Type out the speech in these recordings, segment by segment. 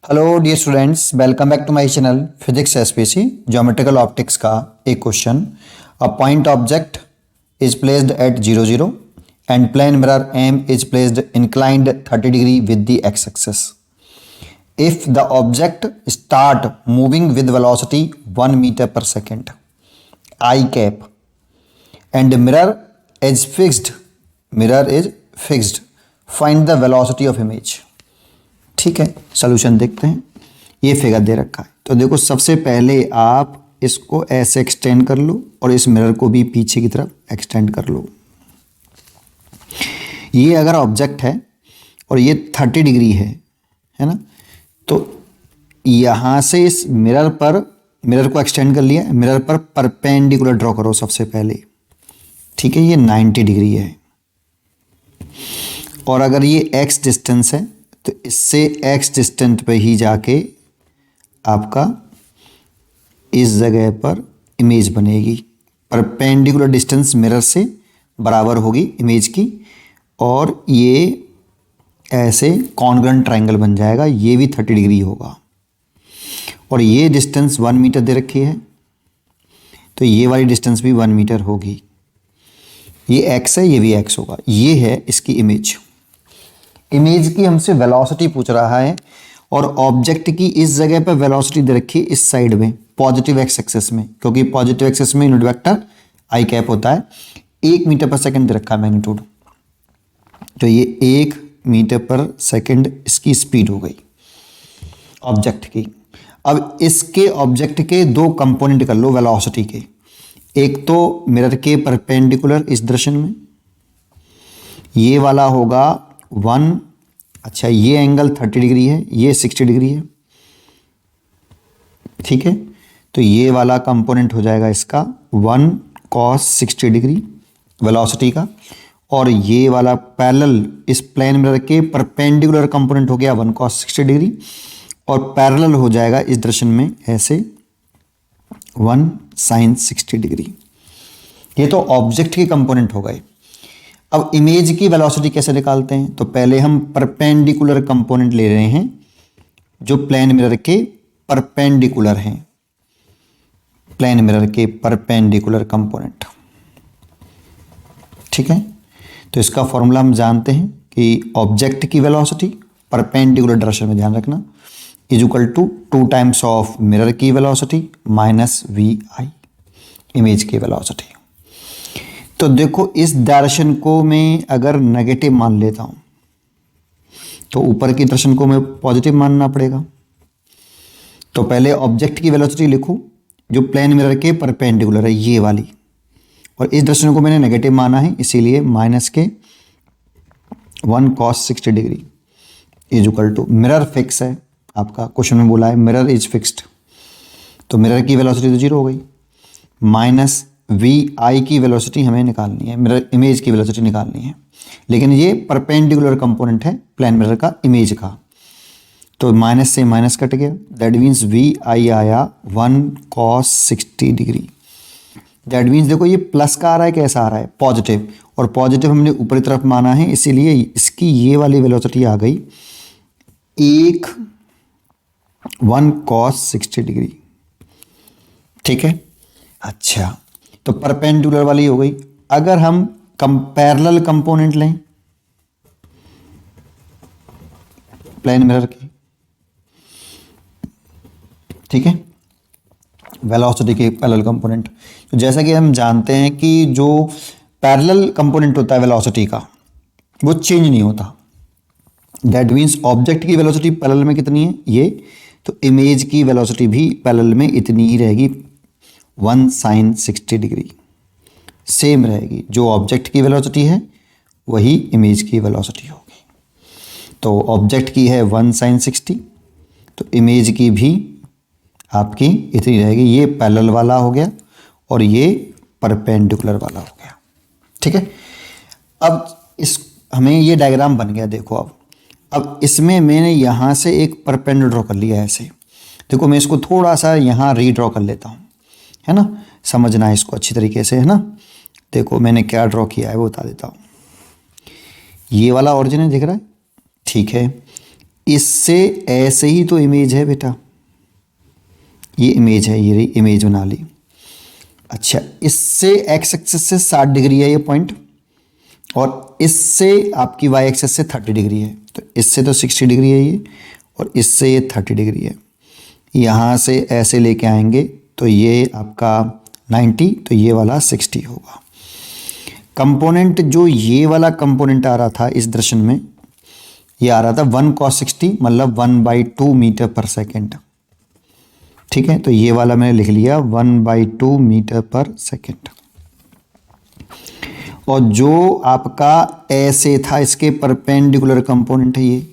Hello dear students, welcome back to my channel physics SPC geometrical optics का एक question. A point object is placed at 0 0 and plane mirror M is placed inclined 30 degree with the X axis. If the object start moving with velocity 1 metre per second I cap and mirror is fixed find the velocity of image. ठीक है, solution देखते हैं। ये figure दे रखा है, तो देखो सबसे पहले आप इसको ऐसे एक्सटेंड कर लो और इस मिरर को भी पीछे की तरफ एक्सटेंड कर लो। ये अगर ऑब्जेक्ट है और ये 30 डिग्री है ना, तो यहाँ से इस मिरर को एक्सटेंड कर लिया, मिरर पर परपेंडिकुलर ड्रॉ करो सबसे पहले। ठीक है, ये 90 डिग्री है और अगर ये एक्स डिस्टेंस है तो इससे एक्स डिस्टेंस पे ही जाके आपका इस जगह पर इमेज बनेगी। परपेंडिकुलर डिस्टेंस मिरर से बराबर होगी इमेज की और ये ऐसे कॉन्ग्रुएंट ट्रायंगल बन जाएगा। ये भी 30 डिग्री होगा और ये डिस्टेंस 1 मीटर दे रखी है, तो ये वाली डिस्टेंस भी 1 मीटर होगी। ये एक्स है, ये भी एक्स होगा। ये है इसकी इमेज की हमसे वेलोसिटी पूछ रहा है और ऑब्जेक्ट की इस जगह पर वेलोसिटी दे रखी है इस साइड में पॉजिटिव एक्स एक्सिस में, क्योंकि पॉजिटिव एक्सिस में यूनिट वेक्टर आई कैप होता है। 1 मीटर पर सेकंड दे रखा है मैग्नीट्यूड, तो ये 1 मीटर पर सेकंड इसकी स्पीड हो गई ऑब्जेक्ट की। अब इसके ऑब्जेक्ट के दो कंपोनेंट कर लो वेलोसिटी के। एक तो मिरर के परपेंडिकुलर इस डायरेक्शन में, ये वाला होगा 1। अच्छा, ये एंगल 30 डिग्री है, ये 60 डिग्री है। ठीक है, तो ये वाला कंपोनेंट हो जाएगा इसका 1 cos 60 डिग्री वेलोसिटी का, और ये वाला पैरेलल इस प्लेन मिरर के परपेंडिकुलर कंपोनेंट हो गया 1 cos 60 डिग्री और पैरेलल हो जाएगा इस डायरेक्शन में ऐसे 1 sin 60 डिग्री। ये तो ऑब्जेक्ट के कंपोनेंट हो गए। अब इमेज की वेलोसिटी कैसे निकालते हैं? तो पहले हम परपेंडिकुलर कंपोनेंट ले रहे हैं जो प्लेन मिरर के परपेंडिकुलर हैं, प्लेन मिरर के परपेंडिकुलर कंपोनेंट। ठीक है, तो इसका फॉर्मूला हम जानते हैं कि ऑब्जेक्ट की वेलोसिटी परपेंडिकुलर डायरेक्शन में, ध्यान रखना, is equal to 2 times of mirror की velocity minus V I, image की वेलोसिटी। तो देखो इस डायरेक्शन को मैं अगर नेगेटिव मान लेता हूं तो ऊपर की डायरेक्शन को मैं पॉजिटिव मानना पड़ेगा। तो पहले ऑब्जेक्ट की वेलोसिटी लिखूं जो प्लेन मिरर के परपेंडिकुलर है, ये वाली, और इस डायरेक्शन को मैंने नेगेटिव माना है, इसीलिए माइनस के 1 cos 60 degree is equal to, mirror fix है, आपका क्वेश्चन में बोला है मिरर इज फिक्स्ड, तो मिरर की वेलोसिटी तो 0 हो गई, माइनस वी आई की वेलोसिटी हमें निकालनी है, मिरर इमेज की वेलोसिटी निकालनी है, लेकिन ये परपेंडिकुलर कंपोनेंट है प्लेन मिरर का इमेज का, तो माइनस से माइनस कट गया। दैट मीन्स वी आई आया 1 cos 60 डिग्री। दैट मीन्स देखो ये प्लस का आ रहा है, कैसा आ रहा है? पॉजिटिव, और पॉजिटिव हमने ऊपरी तरफ माना है, इसीलिए इसकी ये वाली वेलोसिटी आ गई 1 cos 60 डिग्री। ठीक है, अच्छा, तो परपेंडिकुलर वाली हो गई। अगर हम पैरेलल कंपोनेंट लें प्लेन मिरर की, ठीक है, वेलोसिटी के पैरेलल कंपोनेंट, तो जैसा कि हम जानते हैं कि जो पैरेलल कंपोनेंट होता है वेलोसिटी का वो चेंज नहीं होता। दैट मीन्स ऑब्जेक्ट की वेलोसिटी पैरेलल में कितनी है ये, तो इमेज की वेलोसिटी भी पैरेलल में इतनी ही रहेगी, 1 sin 60 डिग्री सेम रहेगी। जो ऑब्जेक्ट की वेलोसिटी है वही इमेज की वेलोसिटी होगी। तो ऑब्जेक्ट की है 1 sin 60, तो इमेज की भी आपकी इतनी रहेगी। ये पैरेलल वाला हो गया और ये परपेंडिकुलर वाला हो गया। ठीक है, अब इस हमें ये डायग्राम बन गया। देखो अब इसमें मैंने यहाँ से एक परपेंडिकुलर ड्रॉ कर लिया है ऐसे। देखो मैं इसको थोड़ा सा यहाँ रीड्रॉ कर लेता हूँ, है ना, समझना है इसको अच्छी तरीके से, है ना। देखो मैंने क्या ड्रॉ किया है वो बता देता हूँ। ये वाला ओरिजिन है, दिख रहा है? ठीक है, इससे ऐसे ही तो इमेज है बेटा, ये इमेज है, ये रही इमेज बना ली। अच्छा, इससे एक्स एक्सिस से 60 डिग्री है ये पॉइंट, और इससे आपकी वाई एक्सिस से 30 डिग्री है। तो इससे तो 60 डिग्री है ये, और इससे ये 30 डिग्री है। यहाँ से ऐसे लेके आएंगे तो ये आपका 90, तो ये वाला 60 होगा। कंपोनेंट जो ये वाला कंपोनेंट आ रहा था इस दर्शन में, ये आ रहा था 1 cos 60, मतलब 1/2 मीटर पर सेकेंड। ठीक है, तो ये वाला मैंने लिख लिया 1/2 मीटर पर सेकेंड। और जो आपका ऐसे था, इसके परपेंडिकुलर कंपोनेंट है ये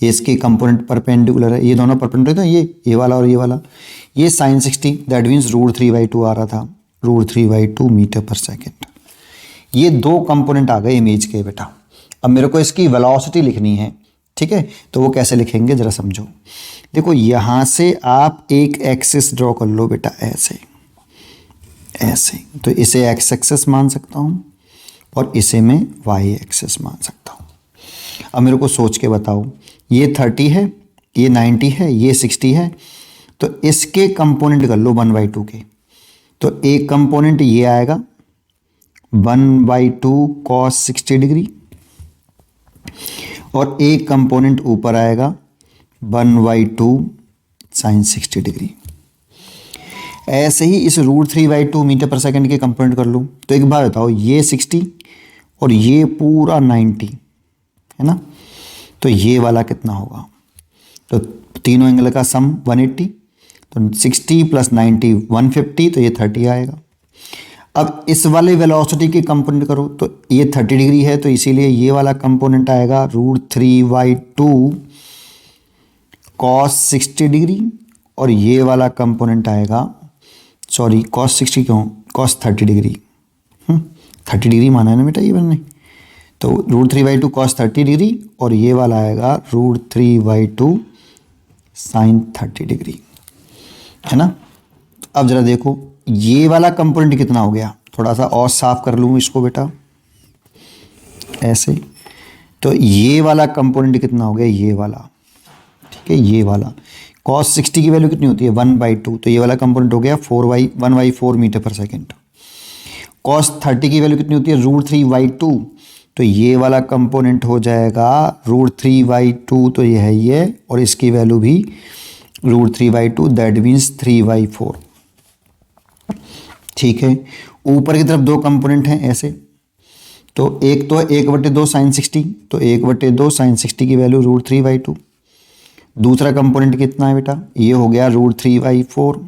इसके कंपोनेंट परपेंडिकुलर है, ये दोनों परपेंडिकुलर है, ये वाला और ये वाला, ये sin 60, दैट मीन्स √3/2 आ रहा था, √3/2 मीटर पर सेकेंड। ये दो कंपोनेंट आ गए इमेज के बेटा। अब मेरे को इसकी वेलोसिटी लिखनी है, ठीक है, तो वो कैसे लिखेंगे जरा समझो। देखो, यहाँ से आप एक एक्सिस ड्रॉ कर लो बेटा, ऐसे ऐसे, तो इसे एक्स एक्सिस मान सकता हूँ और इसे मैं वाई एक्सिस मान सकता हूँ। अब मेरे को सोच के बताओ, ये 30 है, ये 90 है, ये 60 है, तो इसके कंपोनेंट कर लो 1/2 के। तो एक कंपोनेंट ये आएगा 1/2 cos 60 डिग्री, और एक कंपोनेंट ऊपर आएगा 1/2 sin 60 डिग्री। ऐसे ही इस √3/2 मीटर पर सेकंड के कंपोनेंट कर लूँ। तो एक बार बताओ, ये 60 और ये पूरा 90 है ना, तो ये वाला कितना होगा? तो तीनों एंगल का सम 180, तो 60 + 90 150, तो ये 30 आएगा। अब इस वाले वेलोसिटी के कंपोनेंट करो, तो ये 30 डिग्री है, तो इसीलिए ये वाला कंपोनेंट आएगा √3/2 cos 60 डिग्री, और ये वाला कंपोनेंट आएगा, सॉरी cos 60 क्यों, cos 30 डिग्री, 30 डिग्री माना है ना बेटा ये बनने, तो √3/2 cos 30 डिग्री, और ये वाला आएगा √3/2 sin 30 डिग्री, है ना। अब जरा देखो, ये वाला कंपोनेंट कितना हो गया, थोड़ा सा और साफ कर लूँ इसको बेटा, ऐसे। तो ये वाला कंपोनेंट कितना हो गया, ये वाला, ठीक है, ये वाला cos 60 की वैल्यू कितनी होती है 1/2, तो ये वाला कंपोनेंट हो गया 1/4 मीटर पर सेकेंड। cos 30 की वैल्यू कितनी होती है √3/2, तो ये वाला कंपोनेंट हो जाएगा √3/2, तो ये है ये, और इसकी वैल्यू भी √3/2, दैट मीन्स 3/4। ठीक है, ऊपर की तरफ दो कंपोनेंट हैं ऐसे, तो एक तो 1/2 sin 60, तो 1/2 sin 60 की वैल्यू √3/2। दूसरा कंपोनेंट कितना है बेटा, ये हो गया √3/4,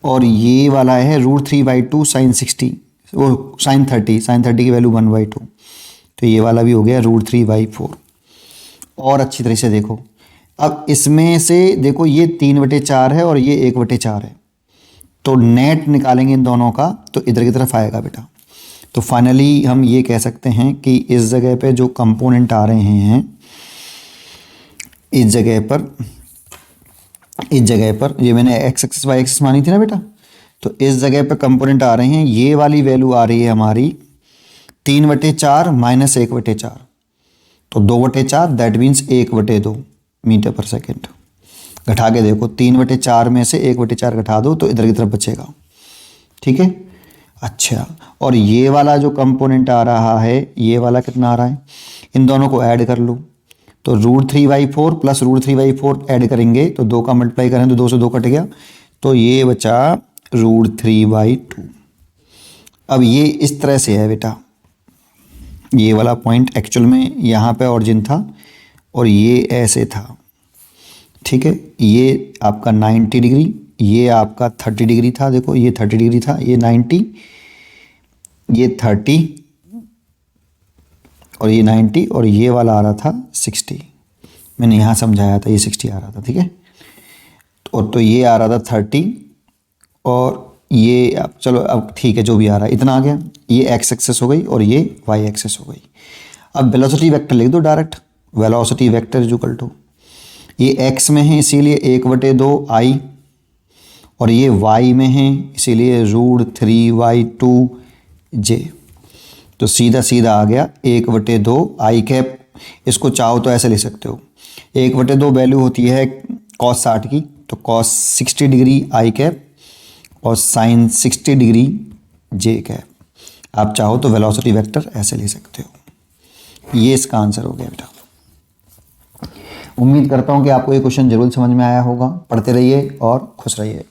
और ये वाला है √3/2 sin 60, वो sin 30 की वैल्यू 1/2, तो ये वाला भी हो गया √3/4। और अच्छी तरह से देखो, अब इसमें से देखो, ये 3/4 है और ये 1/4 है, तो नेट निकालेंगे इन दोनों का, तो इधर की तरफ आएगा बेटा। तो फाइनली हम ये कह सकते हैं कि इस जगह पे जो कंपोनेंट आ रहे हैं, इस जगह पर ये मैंने एक्स एक्सिस वाई एक्सिस मानी थी ना बेटा, तो इस जगह पे कंपोनेंट आ रहे हैं, ये वाली वैल्यू आ रही है हमारी 3/4 - 1/4, तो 2/4, that means 1/2 metre per second. घटा के देखो, 3/4 में से 1/4 घटा दो, तो इधर की तरफ बचेगा, ठीक है। अच्छा, और ये वाला जो कंपोनेंट आ रहा है, ये वाला कितना आ रहा है, इन दोनों को ऐड कर लो, तो √3/4 + √3/4 ऐड करेंगे, तो 2 का मल्टीप्लाई करें तो 2 से 2 कट गया, तो ये बचा √3/2। अब ये इस तरह से है बेटा, ये वाला पॉइंट एक्चुअल में यहाँ पे ऑरिजिन था और ये ऐसे था, ठीक है। ये आपका 90 डिग्री, ये आपका 30 डिग्री था, देखो ये 30 डिग्री था, ये 90, ये 30 और ये 90, और ये वाला आ रहा था 60, मैंने यहाँ समझाया था, ये 60 आ रहा था, ठीक है। और तो ये आ रहा था 30, और ये अब चलो, अब ठीक है, जो भी आ रहा है इतना आ गया, ये एक्स एक्सेस हो गई और ये वाई एक्सेस हो गई। अब वेलोसिटी वेक्टर लिख दो direct, velocity vector is equal to, ये एक्स में है इसीलिए 1/2 आई, और ये वाई में है इसीलिए √3/2 जे। तो सीधा सीधा आ गया 1/2 आई कैप। इसको चाहो तो ऐसे लिख सकते हो, 1/2 वैल्यू होती है cos 60 की, तो cos 60 डिग्री आई कैप और sin 60 डिग्री जे कैप। आप चाहो तो वेलोसिटी वेक्टर ऐसे ले सकते हो। ये इसका आंसर हो गया बेटा। उम्मीद करता हूँ कि आपको ये क्वेश्चन जरूर समझ में आया होगा। पढ़ते रहिए और खुश रहिए।